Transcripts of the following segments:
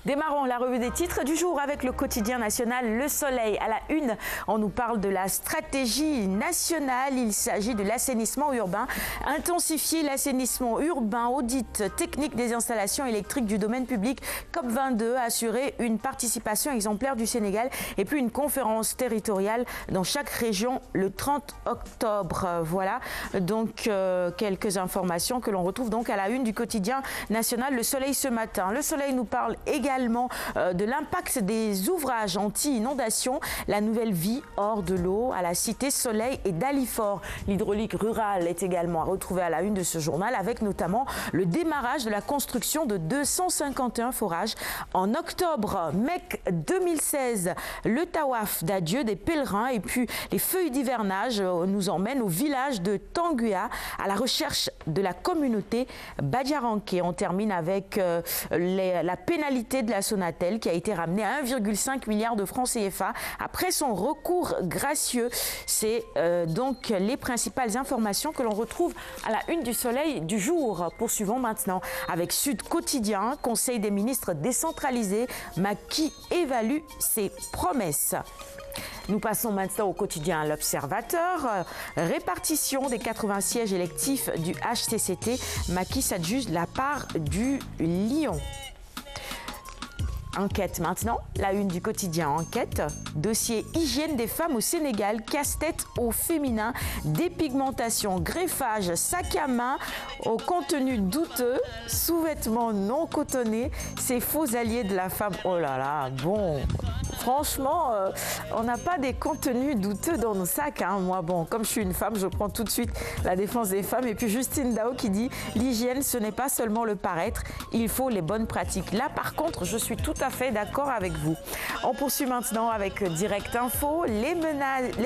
Démarrons la revue des titres du jour avec le quotidien national Le Soleil. À la une, on nous parle de la stratégie nationale. Il s'agit de l'assainissement urbain. Intensifier l'assainissement urbain, audit technique des installations électriques du domaine public, COP22, assurer une participation exemplaire du Sénégal et puis une conférence territoriale dans chaque région le 30 octobre. Voilà donc quelques informations que l'on retrouve donc à la une du quotidien national Le Soleil ce matin. Le Soleil nous parle également de l'impact des ouvrages anti-inondation, la nouvelle vie hors de l'eau à la Cité Soleil et d'Alifort. L'hydraulique rurale est également à retrouver à la une de ce journal avec notamment le démarrage de la construction de 251 forages en octobre. Mecque 2016, le tawaf d'adieu des pèlerins et puis les feuilles d'hivernage nous emmènent au village de Tanguia à la recherche de la communauté Badiaranké. On termine avec la pénalité de la Sonatel qui a été ramenée à 1,5 milliard de francs CFA après son recours gracieux. C'est donc les principales informations que l'on retrouve à la une du Soleil du jour. Poursuivons maintenant avec Sud Quotidien, Conseil des ministres décentralisé. Macky évalue ses promesses. Nous passons maintenant au quotidien L'Observateur. Répartition des 80 sièges électifs du HCCT. Macky s'adjuge la part du lion. Enquête maintenant, la une du quotidien Enquête. Dossier hygiène des femmes au Sénégal, casse-tête au féminin, dépigmentation, greffage, sac à main au contenu douteux, sous-vêtements non cotonnés, ces faux alliés de la femme. Oh là là, bon, franchement, on n'a pas des contenus douteux dans nos sacs. Hein. Moi, bon, comme je suis une femme, je prends tout de suite la défense des femmes. Et puis Justine Dao qui dit l'hygiène, ce n'est pas seulement le paraître, il faut les bonnes pratiques. Là, par contre, je suis tout à fait d'accord avec vous. On poursuit maintenant avec Direct Info. Les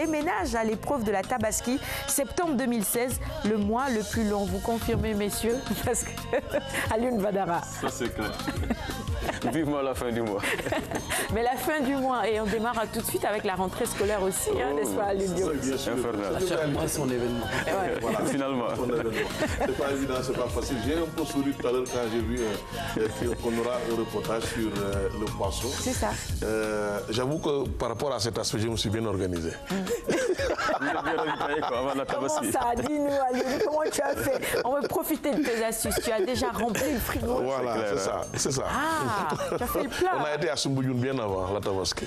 ménages à l'épreuve de la Tabaski, septembre 2016, le mois le plus long. Vous confirmez, messieurs? Parce que Alioune Badara. Ça, c'est clair. Vivement la fin du mois. Mais la fin du mois, et on démarre tout de suite avec la rentrée scolaire aussi, hein, n'est-ce pas, Alioune Diop? Infernal. Chaque mois, son événement. Ouais. Voilà, finalement. C'est pas évident, c'est pas facile. J'ai un peu souri tout à l'heure quand j'ai vu qu'on aura un reportage sur le poisson. C'est ça. J'avoue que par rapport à cet aspect, je me suis bien organisé. Comment ça? Dis-nous, Alioune, comment tu as fait? On veut profiter de tes astuces. Tu as déjà rempli le frigo. Voilà, c'est ça. C'est ça. Ah, tu as fait le plat. On a été à Soumbouyoun bien avant la Tabaski.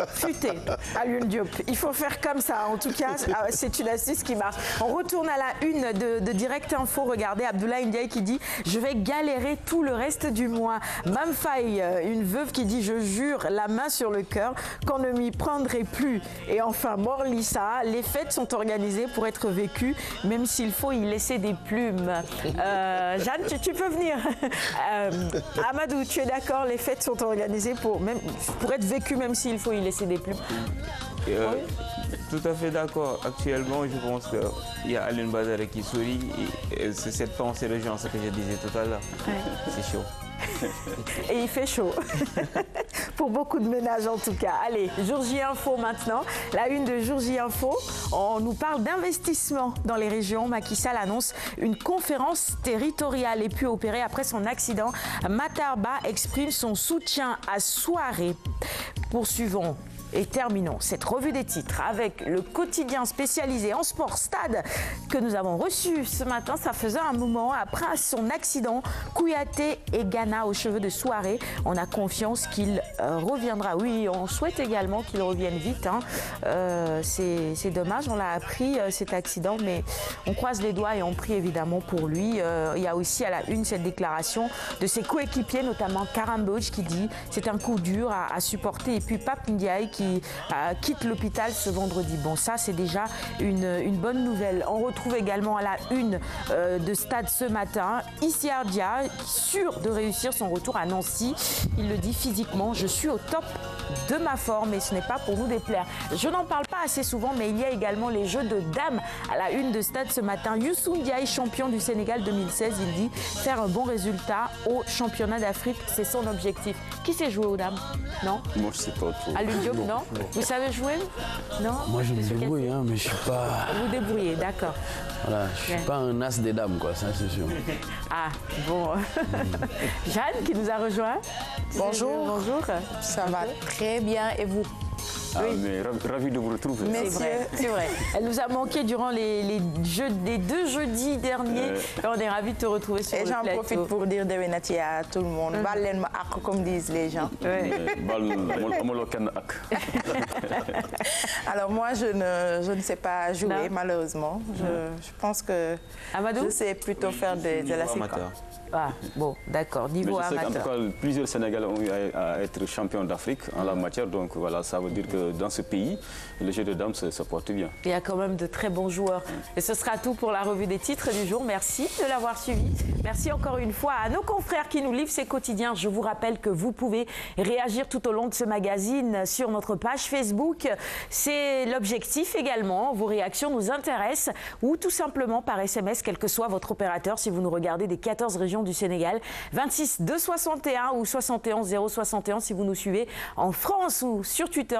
Futé, Alioune Diop. Il faut faire comme ça. En tout cas, c'est une astuce qui marche. On retourne à la une de Direct Info. Regardez, Abdoulaye Ndiaye qui dit « Je vais galérer tout le reste du mois ». Mam Faye, une veuve qui dit « Je jure, la main sur le cœur, qu'on ne m'y prendrait plus ». Et enfin, Morlissa, les fêtes sont organisées pour être vécues, même s'il faut y laisser des plumes. Jeanne, tu peux venir. Amadou, tu es d'accord, les fêtes sont organisées pour être vécues, même s'il faut y laisser des plumes. Oui. Tout à fait d'accord. Actuellement, je pense qu'il y a Alioune Badara qui sourit. Et c'est cette pensée rejoint ce que je disais tout à l'heure. Ouais. C'est chaud. Et il fait chaud. Pour beaucoup de ménages en tout cas. Allez, Jour J Info maintenant. La une de Jour J Info, on nous parle d'investissement dans les régions. Macky Sall annonce une conférence territoriale et puis opérée après son accident. Matarba exprime son soutien à Soirée. Poursuivons. Et terminons cette revue des titres avec le quotidien spécialisé en sport Stade que nous avons reçu ce matin. Ça faisait un moment après son accident. Kouyaté et Ghana aux cheveux de Soirée. On a confiance qu'il reviendra. Oui, on souhaite également qu'il revienne vite. Hein. C'est dommage, on l'a appris cet accident, mais on croise les doigts et on prie évidemment pour lui. Il y a aussi à la une cette déclaration de ses coéquipiers, notamment Karam Bouch qui dit c'est un coup dur à supporter. Et puis Pape Ndiaye qui quitte l'hôpital ce vendredi. Bon, ça, c'est déjà une bonne nouvelle. On retrouve également à la une de Stade ce matin, Issiardia, sûr de réussir son retour à Nancy. Il le dit physiquement, je suis au top de ma forme et ce n'est pas pour nous déplaire. Je n'en parle pas assez souvent, mais il y a également les Jeux de dames à la une de Stade ce matin. Youssou Ndiaye, champion du Sénégal 2016, il dit faire un bon résultat au championnat d'Afrique, c'est son objectif. Qui sait jouer aux dames? Non? Moi, je sais pas trop. Alioune Diop, non? Vous savez jouer? Non? Moi, je me débrouille, hein, mais je suis pas... Vous débrouillez, d'accord. Voilà, je suis pas un as des dames, quoi, ça c'est sûr. Ah, bon. Jeanne qui nous a rejoint. Bonjour. Bonjour. Ça va très bien et vous? Ah, mais ravi de vous retrouver. Mais C'est vrai. Elle nous a manqué durant les 2 jeudis derniers. Et on est ravis de te retrouver sur le plateau. Et j'en profite pour dire Dewenati à tout le monde. Balen ma ak, comme disent les gens. Alors moi, je ne sais pas jouer, malheureusement. Je pense que Amadou? je sais plutôt faire de la amateur. Ah, bon, d'accord, niveau Mais je sais qu'en amateur. tout cas, plusieurs Sénégalais ont eu à être champions d'Afrique en la matière. Donc voilà, ça veut dire que dans ce pays, le jeu de dames se porte bien. Il y a quand même de très bons joueurs. Et ce sera tout pour la revue des titres du jour. Merci de l'avoir suivi. Merci encore une fois à nos confrères qui nous livrent ces quotidiens. Je vous rappelle que vous pouvez réagir tout au long de ce magazine sur notre page Facebook. C'est l'objectif également. Vos réactions nous intéressent ou tout simplement par SMS, quel que soit votre opérateur. Si vous nous regardez des 14 régions du Sénégal, 26 261 ou 71 071 si vous nous suivez en France ou sur Twitter.